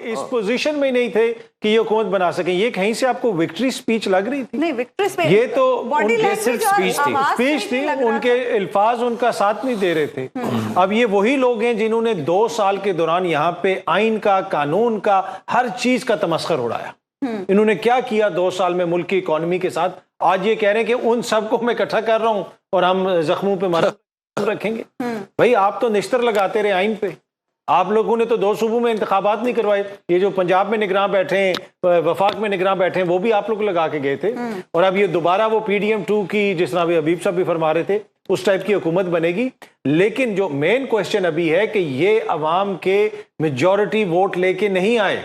इस पोजीशन में नहीं थे कि ये हुकूमत बना सके। ये कहीं से आपको विक्ट्री स्पीच लग रही थी? नहीं, विक्ट्री स्पीच ये तो स्पीच थी, उनके अल्फाज उनका साथ नहीं दे रहे थे। अब ये वही लोग हैं जिन्होंने 2 साल के दौरान यहाँ पे आइन का, कानून का, हर चीज का तमस्खर उड़ाया। इन्होंने क्या किया 2 साल में मुल्क की इकोनॉमी के साथ? आज ये कह रहे हैं कि उन सबको मैं इकट्ठा कर रहा हूं और हम जख्मों पे मरहम रखेंगे। भाई आप तो निश्तर लगाते रहे आइन पे। आप लोगों ने तो 2 सूबों में इंतखाबात नहीं करवाए। ये जो पंजाब में निगरान बैठे हैं, वफाक में निगरान बैठे हैं, वो भी आप लोग लगा के गए थे। और अब ये दोबारा वो PDM2 की, जिस तरह हबीब साहब भी फरमा रहे थे, उस टाइप की हुकूमत बनेगी। लेकिन जो मेन क्वेश्चन अभी है कि ये अवाम के मेजॉरिटी वोट लेके नहीं आए,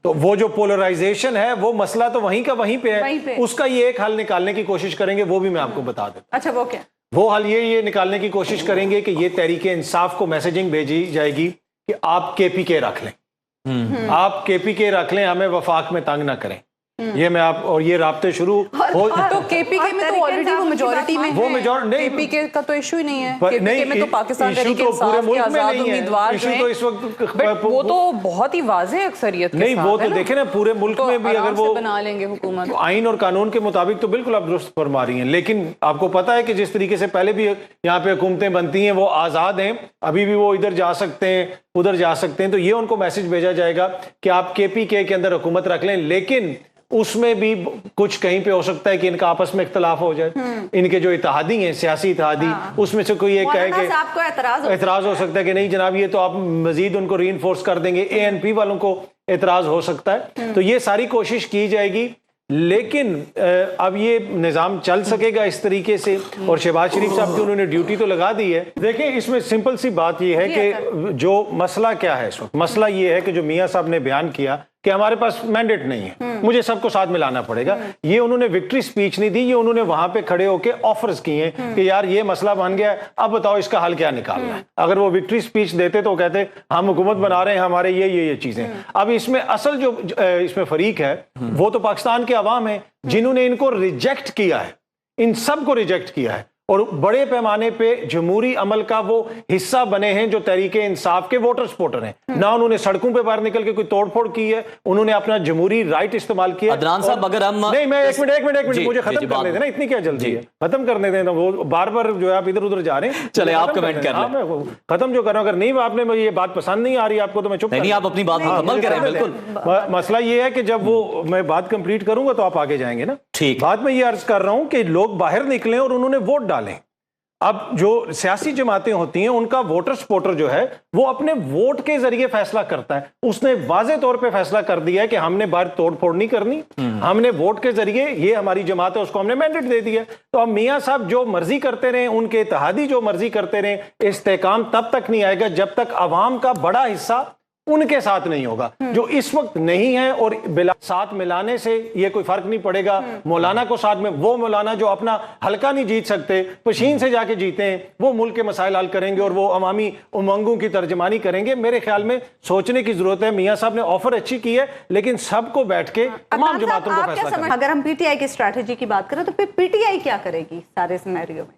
तो वो जो पोलराइजेशन है वो मसला तो वहीं का वहीं पे है। उसका ये एक हल निकालने की कोशिश करेंगे, वो भी मैं आपको बता देता। अच्छा, वो क्या? वो हल ये निकालने की कोशिश करेंगे कि ये तहरीके इंसाफ को मैसेजिंग भेजी जाएगी कि आप KPK रख लें, आप KPK रख लें, हमें वफाक में तंग ना करें। ये मैं आप और ये राब्ते शुरू हो तो KPK में तो ऑलरेडी वो मेजॉरिटी में, वो मेजॉरिटी नहीं, KPK का तो इशू ही नहीं है। KPK में तो पाकिस्तान तहरीक इंसाफ के आजाद उम्मीदवार इशू तो इस वक्त वो तो बहुत ही वाज़ेह अक्सरियत के नहीं, वो तो देखे ना पूरे मुल्क में भी अगर वो बना लेंगे हुकूमत आइन और कानून के मुताबिक, तो बिल्कुल आप दुरुस्त फरमा रही हैं। लेकिन आपको पता है कि जिस तरीके से पहले भी यहाँ पे हुकूमतें बनती हैं, वो आज़ाद हैं, अभी भी वो इधर जा सकते हैं, उधर जा सकते हैं। तो ये उनको मैसेज भेजा जाएगा कि आप KPK के अंदर हुकूमत रख लें, लेकिन उसमें भी कुछ कहीं पे हो सकता है कि इनका आपस में इख्तलाफ हो जाए। इनके जो इत्तेहादी हैं, सियासी इत्तेहादी, उसमें से कोई एक कहे कि आपको एतराज हो सकता है कि नहीं जनाब, ये तो आप मजीद उनको रीइंफोर्स कर देंगे। ANP वालों को एतराज हो सकता है। तो ये सारी कोशिश की जाएगी। लेकिन अब ये निज़ाम चल सकेगा इस तरीके से? और शहबाज शरीफ साहब की उन्होंने ड्यूटी तो लगा दी है। देखिए, इसमें सिंपल सी बात ये है कि जो मसला क्या है इस वक्त, मसला ये है कि जो मियाँ साहब ने बयान किया कि हमारे पास मैंडेट नहीं है, मुझे सबको साथ मिलाना पड़ेगा, ये उन्होंने विक्ट्री स्पीच नहीं दी, ये उन्होंने वहां पे खड़े होके ऑफर्स किए हैं कि यार ये मसला बन गया है, अब बताओ इसका हल क्या निकालना है। अगर वो विक्ट्री स्पीच देते तो कहते हम हुकूमत बना रहे हैं, हमारे ये चीजें। अब इसमें असल जो इसमें फरीक है वो तो पाकिस्तान के अवाम है, जिन्होंने इनको रिजेक्ट किया है, इन सब को रिजेक्ट किया है और बड़े पैमाने पे जमहूरी अमल का वो हिस्सा बने हैं जो तहरीके इंसाफ के वोटर सपोर्टर हैं। ना उन्होंने सड़कों पे बाहर निकल के कोई तोड़फोड़ की है, उन्होंने अपना जमहूरी राइट इस्तेमाल किया। अदनान साहब, अगर हम नहीं, मैं एक मिनट मुझे खत्म करने देना, इतनी क्या जल्दी है, खत्म करने देना। वो बार बार जो है आप इधर उधर जा रहे हैं, चले आप कमेंट कर लें। खत्म जो कर रहा हूं, अगर नहीं आपने ये बात पसंद नहीं आ रही आपको तो मैं चुप नहीं, आप अपनी बात मुकम्मल करें। बिल्कुल, मसला ये है कि जब वो मैं बात कंप्लीट करूंगा तो आप आगे जाएंगे ना। ठीक, बात मैं ये अर्ज कर रहा हूं कि लोग बाहर निकलें और उन्होंने वोट डालें। अब जो सियासी जमातें होती हैं, उनका वोटर सपोर्टर जो है वो अपने वोट के जरिए फैसला करता है। उसने वाजे तौर पे फैसला कर दिया है कि हमने बाहर तोड़फोड़ नहीं करनी, हमने वोट के जरिए, ये हमारी जमात है, उसको हमने मैंडेट दे दिया। तो अब मियाँ साहब जो मर्जी करते रहे, उनके इत्तेहादी जो मर्जी करते रहे, इस्तेकाम तब तक नहीं आएगा जब तक अवाम का बड़ा हिस्सा उनके साथ नहीं होगा, जो इस वक्त नहीं है। और साथ मिलाने से ये कोई फर्क नहीं पड़ेगा। मौलाना को साथ में, वो मौलाना जो अपना हल्का नहीं जीत सकते, पशीन से जाके जीते हैं, वो मुल्क के मसाइल हल करेंगे और वो अवामी उमंगों की तर्जमानी करेंगे। मेरे ख्याल में सोचने की जरूरत है। मियाँ साहब ने ऑफर अच्छी की है, लेकिन सबको बैठ के तमाम जमातों को फैसला करना। अगर हम PTI की स्ट्रैटेजी की बात करें तो फिर PTI क्या करेगी सारे सिनेरियो में?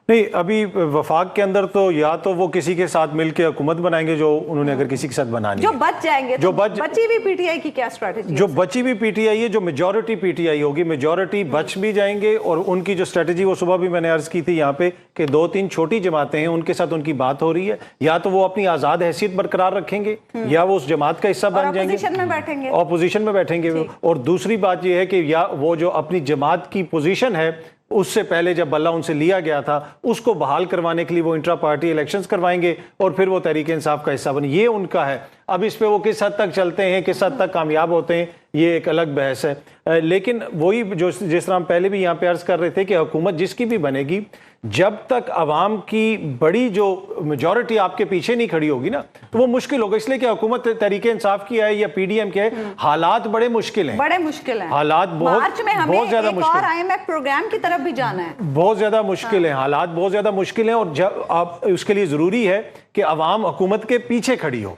नहीं, अभी वफाक के अंदर तो या तो वो किसी के साथ मिलकर हुकूमत बनाएंगे, जो उन्होंने अगर किसी के साथ बनानी जो बच जाएंगे, जो बची भी PTI की क्या स्ट्रेटजी? जो बची भी PTI है, जो मेजॉरिटी PTI होगी, मेजॉरिटी बच भी जाएंगे। और उनकी जो स्ट्रेटजी, वो सुबह भी मैंने अर्ज की थी यहाँ पे कि 2-3 छोटी जमातें हैं, उनके साथ उनकी बात हो रही है। या तो वो अपनी आजाद हैसियत बरकरार रखेंगे, या वो उस जमात का हिस्सा बन जाएंगे, ऑपोजिशन में बैठेंगे। और दूसरी बात यह है कि या वो जो अपनी जमात की पोजीशन है, उससे पहले जब बल्ला उनसे लिया गया था, उसको बहाल करवाने के लिए वो इंट्रा पार्टी इलेक्शंस करवाएंगे और फिर वो तहरीक इंसाफ का हिस्सा बने। ये उनका है। अब इस पे वो किस हद तक चलते हैं, किस हद तक कामयाब होते हैं, ये एक अलग बहस है। लेकिन वही जो जिस तरह हम पहले भी यहाँ पे अर्ज कर रहे थे कि हुकूमत जिसकी भी बनेगी, जब तक अवाम की बड़ी जो मेजॉरिटी आपके पीछे नहीं खड़ी होगी ना, तो वो मुश्किल होगा। इसलिए कि हुकूमत तहरीक इंसाफ की है या PDM की है, हालात बड़े मुश्किल हैं, हालात बहुत ज्यादा मुश्किल है। IMF प्रोग्राम की तरफ भी जाना है, बहुत ज्यादा मुश्किल है, हालात बहुत ज्यादा मुश्किल है। और जब आप उसके लिए जरूरी है कि अवाम हुकूमत के पीछे खड़ी हो,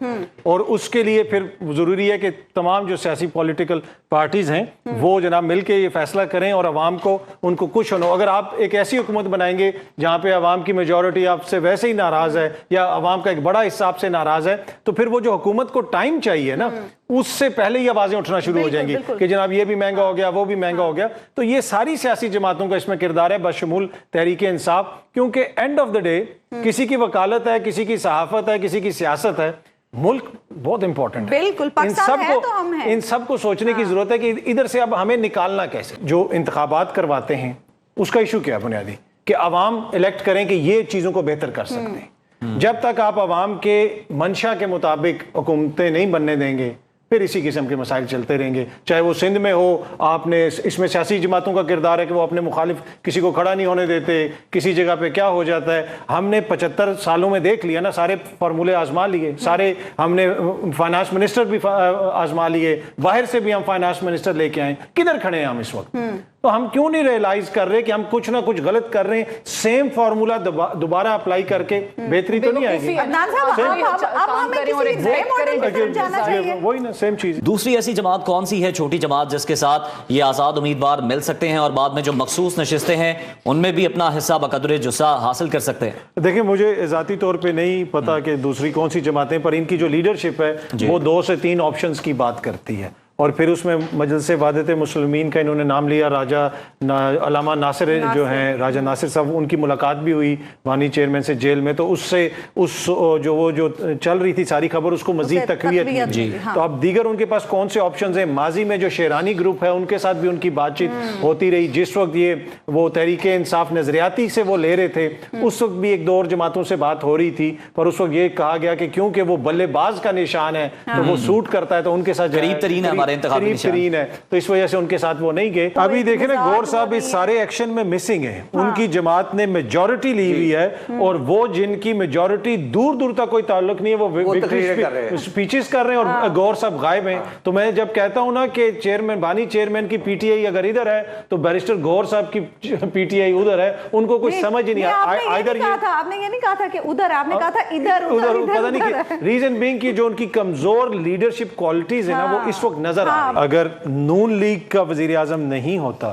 और उसके लिए फिर जरूरी है कि तमाम जो सियासी पॉलिटिकल पार्टीज हैं वो जनाब मिलके ये फैसला करें और अवाम को उनको खुश होना। अगर आप एक ऐसी हुकूमत बनाएंगे जहां पे अवाम की मेजॉरिटी आपसे वैसे ही नाराज है, या अवाम का एक बड़ा हिस्सा आपसे नाराज है, तो फिर वो जो हुकूमत को टाइम चाहिए ना, उससे पहले ही आवाजें उठना शुरू हो जाएंगी कि जनाब ये भी महंगा हो गया, वो भी महंगा हो गया। तो ये सारी सियासी जमातों का इसमें किरदार है, बशमूल तहरीक इंसाफ, क्योंकि एंड ऑफ द डे किसी की वकालत है, किसी की सहाफत है, किसी की सियासत है, मुल्क बहुत इंपॉर्टेंट है। बिल्कुल, पाकिस्तान है तो हम हैं। इन सबको सोचने की जरूरत है कि इधर से अब हमें निकालना कैसे। जो इंतखाबात करवाते हैं उसका इशू क्या है बुनियादी, कि अवाम इलेक्ट करें कि ये चीजों को बेहतर कर सकते हैं। जब तक आप अवाम के मंशा के मुताबिक हुकूमतें नहीं बनने देंगे, फिर इसी किस्म के मसाइल चलते रहेंगे। चाहे वो सिंध में हो, आपने इसमें सियासी जमातों का किरदार है कि वो अपने मुखालिफ किसी को खड़ा नहीं होने देते। किसी जगह पे क्या हो जाता है, हमने 75 सालों में देख लिया ना, सारे फार्मूले आजमा लिए, सारे हमने फाइनेंस मिनिस्टर भी आजमा लिए, बाहर से भी हम फाइनेंस मिनिस्टर लेके आए, किधर खड़े हैं हम इस वक्त? तो हम क्यों नहीं रियलाइज कर रहे कि हम कुछ ना कुछ गलत कर रहे हैं? सेम फार्मूला दोबारा अप्लाई करके बेहतरी तो नहीं आएगी। अदनान साहब, अब हमें किसी नए मॉडल की तरफ जाना चाहिए। वही ना, सेम चीज। दूसरी ऐसी जमात कौन सी है, छोटी जमात, जिसके साथ ये आज़ाद उम्मीदवार मिल सकते हैं और बाद में जो मखसूस नशिस्तें हैं उनमें भी अपना हिस्सा बकदरे जुस्सा हासिल कर सकते हैं? देखिए, मुझे ज़ाती तौर पे नहीं पता कि दूसरी कौन सी जमातें, पर इनकी जो लीडरशिप है वो 2 से 3 ऑप्शंस की बात करती है। और फिर उसमें मजलिस वादत मुस्लिमीन का इन्होंने नाम लिया, अलामा नासिर जो हैं, राजा नासिर साहब, उनकी मुलाकात भी हुई वानी चेयरमैन से जेल में। तो उससे जो चल रही थी सारी खबर, उसको मजीद तकवीयत मिली। तो अब दीगर उनके पास कौन से ऑप्शन हैं? माजी में जो शेरानी ग्रुप है उनके साथ भी उनकी बातचीत होती रही। जिस वक्त ये वो तहरीक इंसाफ नजरियाती से वो ले रहे थे, उस वक्त भी 1-2 और जमातों से बात हो रही थी, पर उस वक्त ये कहा गया कि क्योंकि वो बल्लेबाज का निशान है तो वो सूट करता है, तो उनके साथ करीब तरीन है, करीब है, तो इस वजह से उनके साथ वो नहीं गए। अभी देखें ना, गौर साहब इस सारे एक्शन में मिसिंग है। उनकी जमात ने मेजॉरिटी ली हुई है, और वो जिनकी मेजॉरिटी दूर दूर तक कोई ताल्लुक नहीं है, वो स्पीचेस कर रहे हैं, और गौर साहब गायब हैं। तो मैं जब कहता हूं ना कि चेयरमैन, बानी चेयरमैन की पीटीआई अगर इधर है तो बैरिस्टर गौर साहब की पीटीआई उधर है, उनको कुछ समझ ही नहीं आया। आपने ये नहीं कहा था कि उधर, आपने कहा था इधर उधर, पता नहीं, रीजन बीइंग की जो उनकी कमजोर लीडरशिप क्वालिटीज है ना, वो इस वक्त नजर आ रही है। अगर नून लीग का वजीर आजम नहीं होता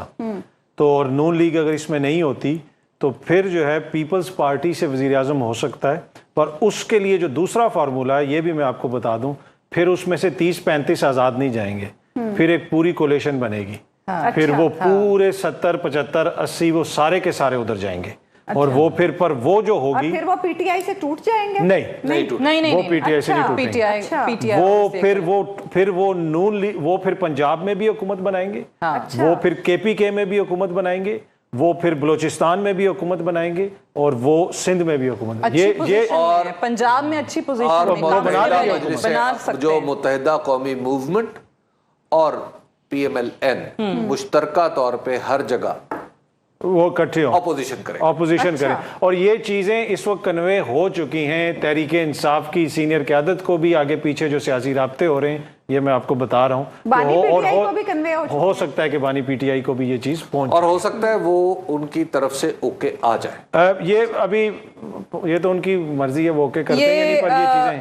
तो, और नून लीग अगर इसमें नहीं होती, तो फिर जो है पीपल्स पार्टी से वजीर आजम हो सकता है। पर उसके लिए जो दूसरा फार्मूला है, ये भी मैं आपको बता दूं, फिर उसमें से 30-35 आजाद नहीं जाएंगे, फिर एक पूरी कोलेशन बनेगी। फिर वो पूरे 70, 75, 80 वो सारे के सारे उधर जाएंगे। और वो फिर पर वो जो होगी, फिर वो पीटीआई से टूट जाएंगे। नहीं, वो पीटीआई से नहीं टूटेंगे। वो फिर वो नून लीग, वो फिर पंजाब में भी हुकूमत बनाएंगे, वो फिर केपीके में भी हुकूमत बनाएंगे, वो फिर बलोचिस्तान में भी हुकूमत बनाएंगे, और वो सिंध में भी हुकूमत। ये और पंजाब में अच्छी पोजीशन बना सकते, जो मुत्तहिदा कौमी मूवमेंट और PMLN मुश्तरका तौर पे हर जगह वो इकट्ठे हो, ऑपोजिशन करें। और ये चीजें इस वक्त कन्वे हो चुकी हैं। तहरीक इंसाफ की सीनियर क़यादत को भी आगे पीछे जो सियासी राब्ते हो रहे हैं, ये मैं आपको बता रहा हूँ। हो सकता है कि बानी पीटीआई को भी ये चीज पहुंच, और हो सकता है वो उनकी तरफ से ओके आ जाए। ये अभी ये तो उनकी मर्जी है, वो ओके करते हैं, पर ये चीजें